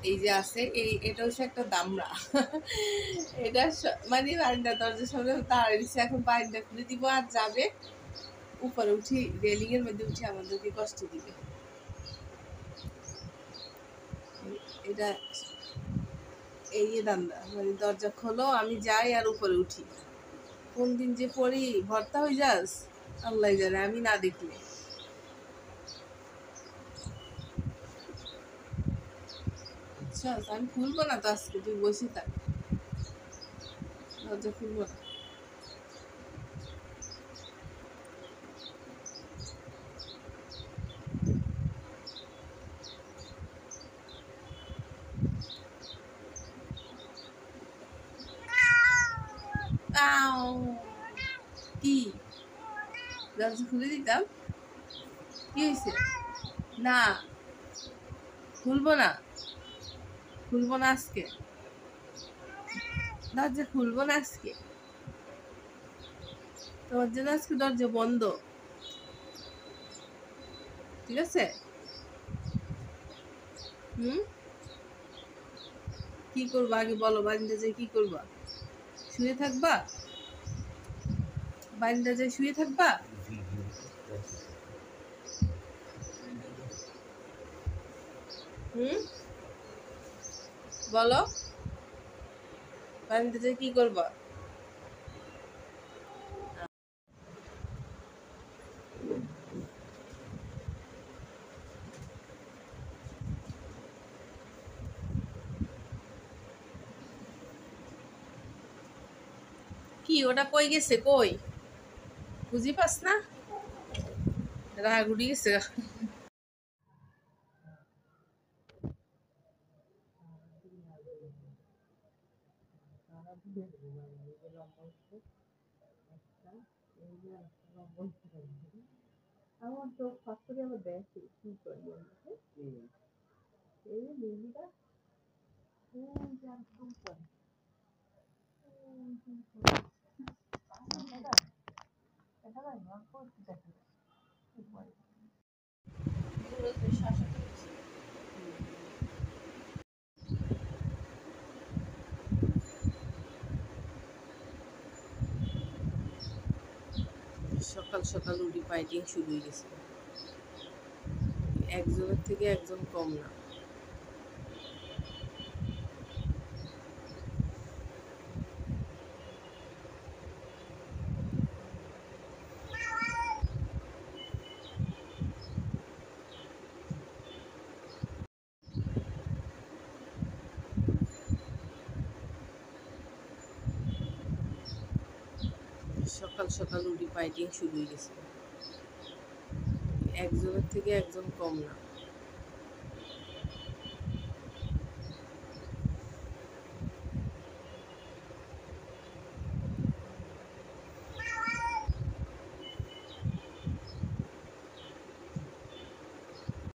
এই যে আছে এটা হচ্ছে একটা দামড়া। এটা মানে বারান্দা দরজার সামনে দাঁড়িয়ে দিচ্ছে, এখন বারান্দা খুলে দিব আর যাবে উপরে উঠি, রেলিং এর মধ্যে উঠে আমাদেরকে কষ্ট দিবে। এটা এই যে দান্দা, মানে দরজা খোলো আমি যাই আর উপরে উঠি। কোন দিন যে পড়ি ভর্তা হয়ে যাস আল্লাহ জানে, আমি না দেখলে। আচ্ছা আমি খুলবো না তো আজকে, তুই বসে থাক, দরজা খুলবো না। কি দরজা খুলে দিতাম? কি হয়েছে? না খুলবো না, খুলবো না আজকে, দরজা খুলবো না আজকে, তোমার জন্য আজকে দরজা বন্ধ, ঠিক আছে? হুম, কি করবা আগে বলো, বারিন্দা যে কি করবা? শুয়ে থাকবা? বারিন্দা যে শুয়ে থাকবা? হুম, বলো, বারিন্দা যে কি করবা? কি ওটা কই গেছে, কই বুঝি পাস না? রাগ উড়ি গেছে। আমার তো ফার্স্ট আবার দেখি কি করি এই মুভিটা একদম করে সকাল সকাল উঠি ফাইটিং শুরু হয়ে গেছে, একজনের থেকে একজন কম না। সকাল সকাল উঠি ফাইটিং শুরু হয়ে গেছে, একজনের থেকে একজন কম না।